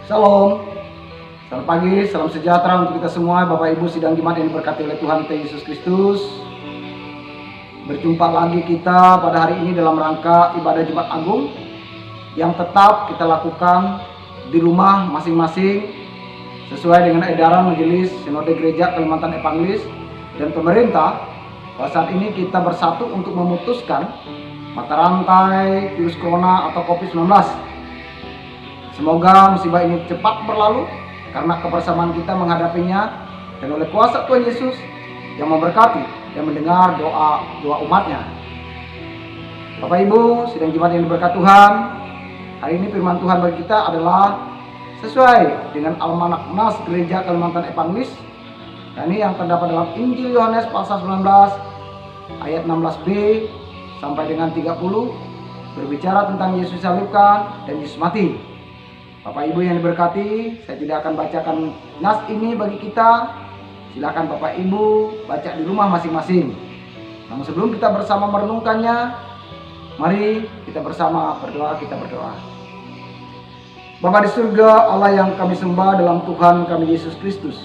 Shalom, selamat pagi, salam sejahtera untuk kita semua, Bapak Ibu sidang jemaat yang diberkati oleh Tuhan Yesus Kristus. Berjumpa lagi kita pada hari ini dalam rangka ibadah Jumat Agung yang tetap kita lakukan di rumah masing-masing sesuai dengan edaran Majelis Sinode Gereja Kalimantan Evangelis dan pemerintah. Pada saat ini kita bersatu untuk memutuskan mata rantai virus corona atau COVID-19. Semoga musibah ini cepat berlalu karena kebersamaan kita menghadapinya, dan oleh kuasa Tuhan Yesus yang memberkati dan mendengar doa umatnya. Bapak Ibu sidang jemaat yang diberkati Tuhan, hari ini firman Tuhan bagi kita adalah sesuai dengan Almanak Nas Gereja Kalimantan Evangelis. Dan ini yang terdapat dalam Injil Yohanes pasal 19 ayat 16b sampai dengan 30, berbicara tentang Yesus disalibkan dan Yesus mati. Bapak Ibu yang diberkati, saya tidak akan bacakan nas ini bagi kita. Silakan Bapak Ibu baca di rumah masing-masing. Namun sebelum kita bersama merenungkannya, mari kita bersama berdoa. Kita berdoa. Bapa di surga, Allah yang kami sembah dalam Tuhan kami Yesus Kristus,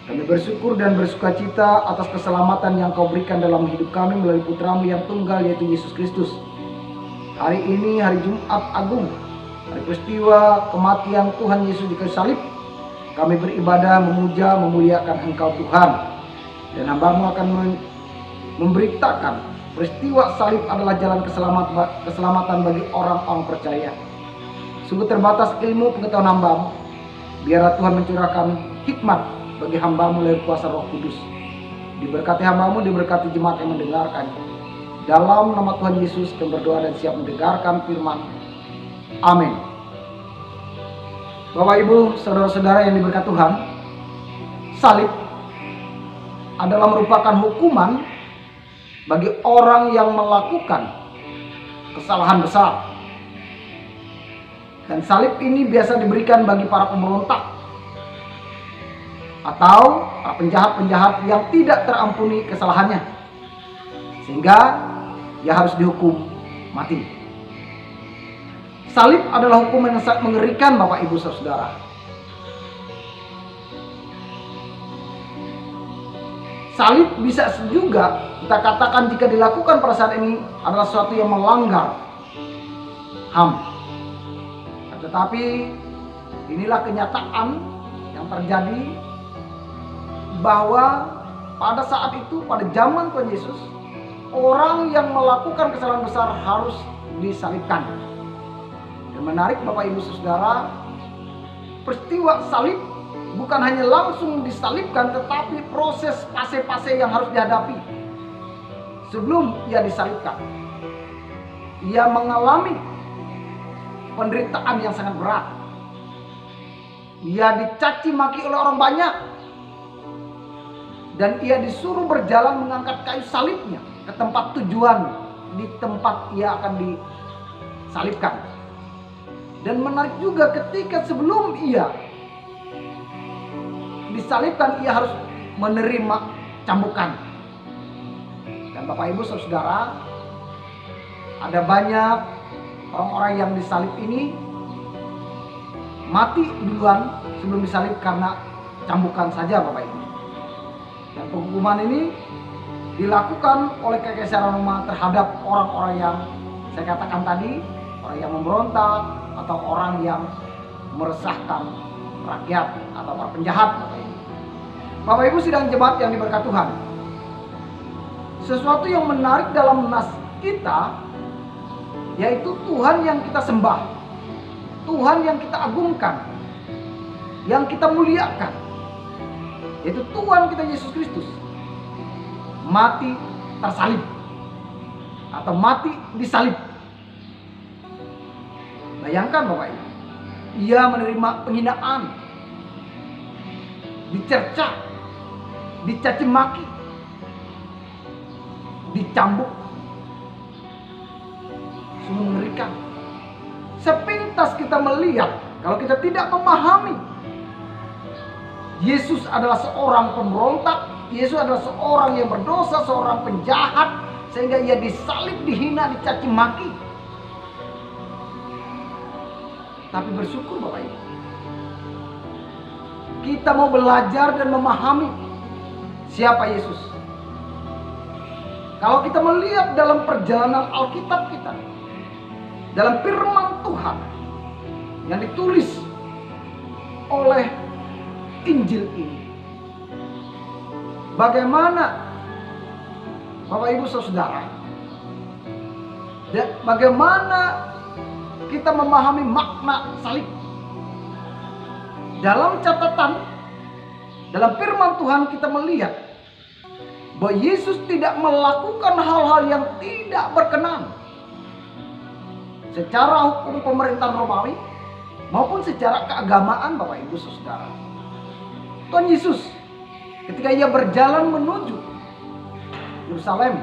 kami bersyukur dan bersukacita atas keselamatan yang Kau berikan dalam hidup kami melalui Putra-Mu yang tunggal, yaitu Yesus Kristus. Hari ini hari Jumat Agung, hari peristiwa kematian Tuhan Yesus di kayu salib, kami beribadah, memuja, memuliakan Engkau Tuhan. Dan hamba-Mu akan memberitakan peristiwa salib adalah jalan keselamatan bagi orang-orang percaya. Sungguh terbatas ilmu pengetahuan hamba-Mu. Biarlah Tuhan mencurahkan hikmat bagi hamba-Mu melalui kuasa Roh Kudus. Diberkati hamba-Mu, diberkati jemaat yang mendengarkan. Dalam nama Tuhan Yesus kami berdoa dan siap mendengarkan firman. Amin. Bapak Ibu, saudara-saudara yang diberkati Tuhan, salib adalah merupakan hukuman bagi orang yang melakukan kesalahan besar. Dan salib ini biasa diberikan bagi para pemberontak atau para penjahat-penjahat yang tidak terampuni kesalahannya, sehingga ia harus dihukum mati. Salib adalah hukuman yang sangat mengerikan, Bapak Ibu Saudara. Salib bisa juga kita katakan jika dilakukan pada saat ini adalah sesuatu yang melanggar HAM. Tetapi inilah kenyataan yang terjadi, bahwa pada saat itu, pada zaman Tuhan Yesus, orang yang melakukan kesalahan besar harus disalibkan. Dan menarik Bapak Ibu Saudara, peristiwa salib bukan hanya langsung disalibkan, tetapi proses fase-fase yang harus dihadapi sebelum ia disalibkan. Ia mengalami penderitaan yang sangat berat. Ia dicaci maki oleh orang banyak, dan ia disuruh berjalan mengangkat kayu salibnya ke tempat tujuan, di tempat ia akan disalibkan. Dan menarik juga, ketika sebelum ia disalibkan, ia harus menerima cambukan. Dan Bapak Ibu Saudara, ada banyak orang-orang yang disalib ini mati duluan sebelum disalib karena cambukan saja, Bapak Ibu. Dan penghukuman ini dilakukan oleh Kekaisaran Roma terhadap orang-orang yang saya katakan tadi, orang yang memberontak atau orang yang meresahkan rakyat atau para penjahat, Bapak Ibu. Bapak Ibu sidang jemaat yang diberkati Tuhan, sesuatu yang menarik dalam nas kita, yaitu Tuhan yang kita sembah, Tuhan yang kita agungkan, yang kita muliakan, yaitu Tuhan kita Yesus Kristus, mati tersalib atau mati disalib. Bayangkan Bapak Ibu, ia menerima penghinaan, dicerca, dicaci maki, dicambuk. Sungguh mengerikan. Sepintas kita melihat, kalau kita tidak memahami, Yesus adalah seorang pemberontak, Yesus adalah seorang yang berdosa, seorang penjahat, sehingga ia disalib, dihina, dicaci maki. tapi bersyukur Bapak Ibu. Kita mau belajar dan memahami siapa Yesus. Kalau kita melihat dalam perjalanan Alkitab kita, dalam firman Tuhan yang ditulis oleh Injil ini, bagaimana Bapak Ibu Saudara, bagaimana kita memahami makna salib. Dalam catatan, dalam firman Tuhan kita melihat bahwa Yesus tidak melakukan hal-hal yang tidak berkenan secara hukum pemerintahan Romawi maupun secara keagamaan Bapak Ibu Saudara. Tuhan Yesus ketika ia berjalan menuju Yerusalem,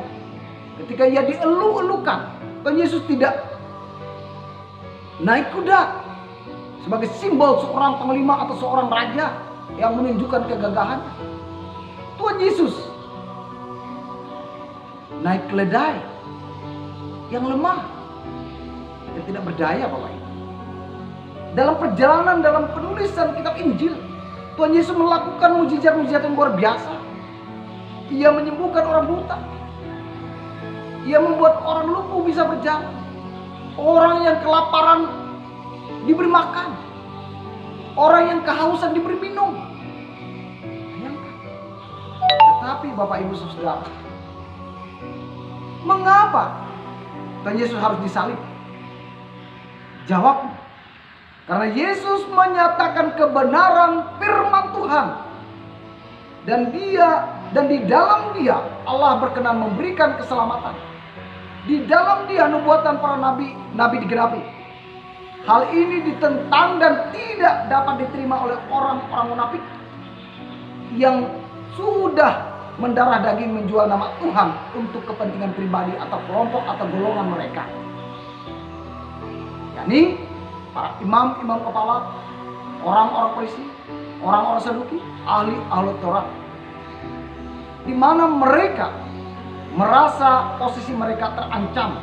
ketika ia dielu-elukan, Tuhan Yesus tidak naik kuda sebagai simbol seorang panglima atau seorang raja yang menunjukkan kegagahan. Tuhan Yesus naik keledai yang lemah dan tidak berdaya Bapak Ibu. Dalam perjalanan, dalam penulisan kitab Injil, Tuhan Yesus melakukan mujizat-mujizat yang luar biasa. Ia menyembuhkan orang buta. Ia membuat orang lumpuh bisa berjalan. Orang yang kelaparan diberi makan. Orang yang kehausan diberi minum. Tetapi Bapak Ibu Saudara, mengapa Tuhan Yesus harus disalib? Jawab, karena Yesus menyatakan kebenaran firman Tuhan. Dan di dalam Dia Allah berkenan memberikan keselamatan. Di dalam Dia nubuatan para nabi digenapi. Hal ini ditentang dan tidak dapat diterima oleh orang-orang munafik yang sudah mendarah daging menjual nama Tuhan untuk kepentingan pribadi atau kelompok atau golongan mereka. yakni para imam-imam kepala, orang-orang Farisi, orang-orang Saduki, ahli Taurat, di mana mereka merasa posisi mereka terancam,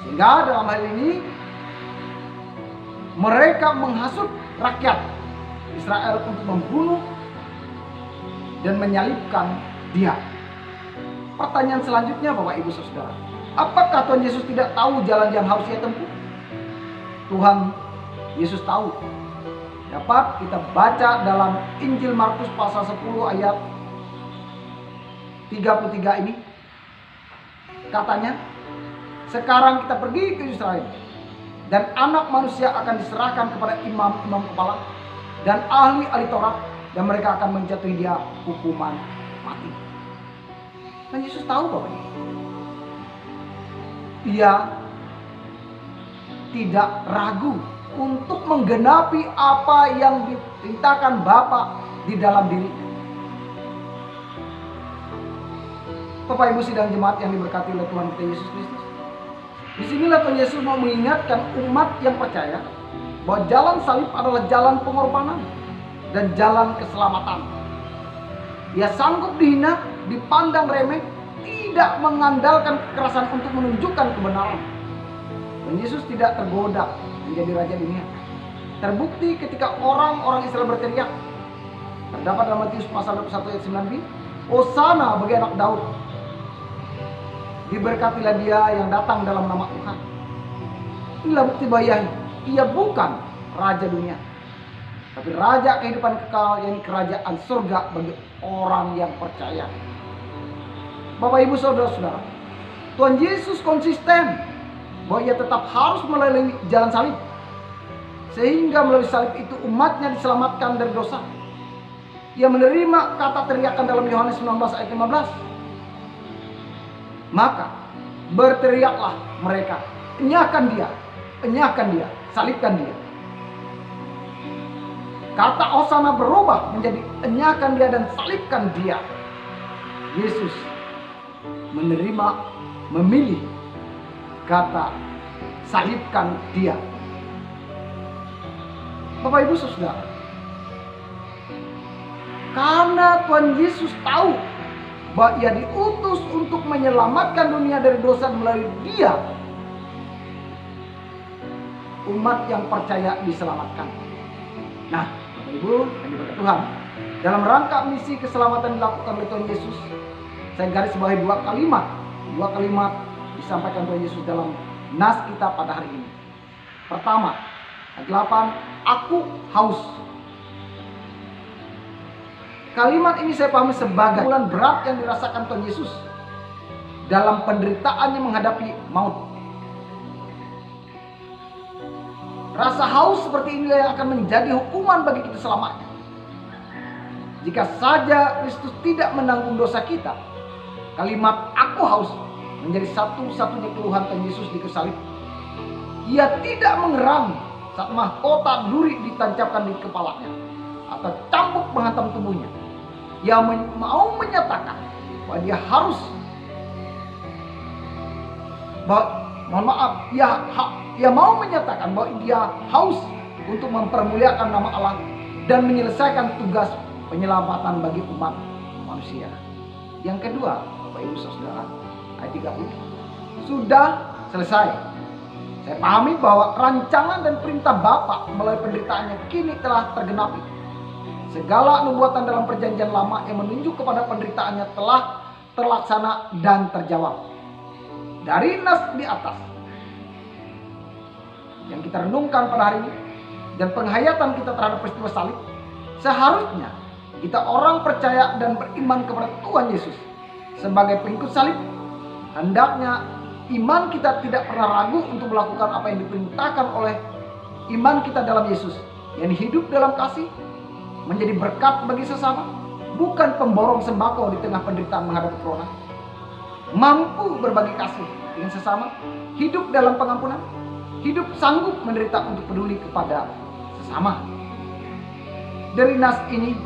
sehingga dalam hal ini mereka menghasut rakyat Israel untuk membunuh dan menyalibkan dia. Pertanyaan selanjutnya, Bapak Ibu Saudara, apakah Tuhan Yesus tidak tahu jalan yang harus ia tempuh? Tuhan Yesus tahu. Dapat kita baca dalam Injil Markus pasal 10 ayat 33 ini. Katanya, sekarang kita pergi ke Israel, dan anak manusia akan diserahkan kepada imam-imam kepala dan ahli Taurat, dan mereka akan menjatuhi dia hukuman mati. Dan Yesus tahu bahwa ia tidak ragu untuk menggenapi apa yang diperintahkan Bapa di dalam dirinya. Bapak Ibu sidang jemaat yang diberkati oleh Tuhan kita Yesus Kristus. Disinilah Tuhan Yesus mau mengingatkan umat yang percaya bahwa jalan salib adalah jalan pengorbanan dan jalan keselamatan. Ia sanggup dihina, dipandang remeh, tidak mengandalkan kekerasan untuk menunjukkan kebenaran. Dan Yesus tidak tergoda menjadi raja dunia. Terbukti ketika orang-orang Israel berteriak. Terdapat dalam Matius pasal 21 ayat 9b, Hosana bagi anak Daud. Diberkatilah dia yang datang dalam nama Tuhan. Inilah bukti bahwa ia bukan raja dunia, tapi raja kehidupan kekal, yang kerajaan surga bagi orang yang percaya. Bapak Ibu Saudara-saudara, Tuhan Yesus konsisten bahwa ia tetap harus melalui jalan salib, sehingga melalui salib itu umatnya diselamatkan dari dosa. Ia menerima kata teriakan dalam Yohanes 19 ayat 15. Maka berteriaklah mereka, enyahkan dia, salibkan dia. Kata Hosana berubah menjadi enyahkan dia dan salibkan dia. Yesus memilih kata salibkan dia. Bapak Ibu Saudara, karena Tuhan Yesus tahu bahwa ia diutus untuk menyelamatkan dunia dari dosa melalui dia, umat yang percaya diselamatkan. Nah, Bapak Ibu yang diberkati Tuhan, dalam rangka misi keselamatan dilakukan oleh Tuhan Yesus, saya garis bawahi dua kalimat disampaikan Tuhan Yesus dalam nas kita pada hari ini. Pertama, ayat 8, aku haus. Kalimat ini saya pahami sebagai pukulan berat yang dirasakan Tuhan Yesus dalam penderitaannya menghadapi maut. Rasa haus seperti inilah yang akan menjadi hukuman bagi kita selamanya. Jika saja Kristus tidak menanggung dosa kita, kalimat aku haus menjadi satu-satunya keluhan Tuhan Yesus di kayu salib. Ia tidak mengerang saat mahkota duri ditancapkan di kepalanya atau cambuk menghantam tubuhnya. Ia mau menyatakan bahwa dia harus ia mau menyatakan bahwa dia haus untuk mempermuliakan nama Allah dan menyelesaikan tugas penyelamatan bagi umat manusia. Yang kedua, Bapak Ibu Saudara, ayat 30, sudah selesai. Saya pahami bahwa rancangan dan perintah Bapa melalui penderitaannya kini telah tergenapi. Segala nubuatan dalam perjanjian lama yang menunjuk kepada penderitaannya telah terlaksana dan terjawab. Dari nas di atas yang kita renungkan pada hari ini dan penghayatan kita terhadap peristiwa salib, seharusnya kita orang percaya dan beriman kepada Tuhan Yesus sebagai pengikut salib, hendaknya iman kita tidak pernah ragu untuk melakukan apa yang diperintahkan oleh iman kita dalam Yesus, yang hidup dalam kasih, menjadi berkat bagi sesama, bukan pemborong sembako di tengah penderitaan menghadapi corona, mampu berbagi kasih dengan sesama, hidup dalam pengampunan, hidup sanggup menderita untuk peduli kepada sesama. Dari nas ini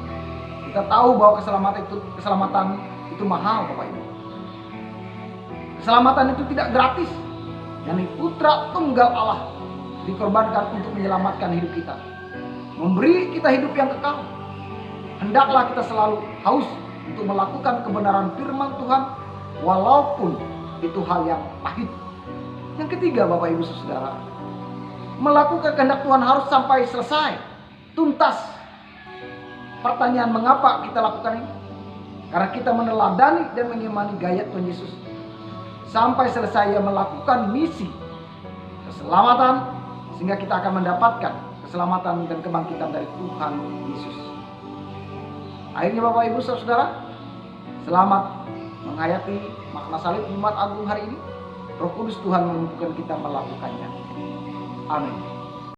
kita tahu bahwa keselamatan itu mahal, Bapak Ibu. Keselamatan itu tidak gratis. Yani Putra Tunggal Allah dikorbankan untuk menyelamatkan hidup kita, memberi kita hidup yang kekal. Hendaklah kita selalu haus untuk melakukan kebenaran firman Tuhan, walaupun itu hal yang pahit. Yang ketiga, Bapak Ibu Saudara, melakukan kehendak Tuhan harus sampai selesai, tuntas. Pertanyaan mengapa kita lakukan ini? Karena kita meneladani dan mengimani gaya Tuhan Yesus. Sampai selesai ia melakukan misi keselamatan, sehingga kita akan mendapatkan keselamatan dan kebangkitan dari Tuhan Yesus. Akhirnya Bapak Ibu Saudara, selamat menghayati makna salib Jumat Agung hari ini. Roh Kudus Tuhan memampukan kita melakukannya. Amin.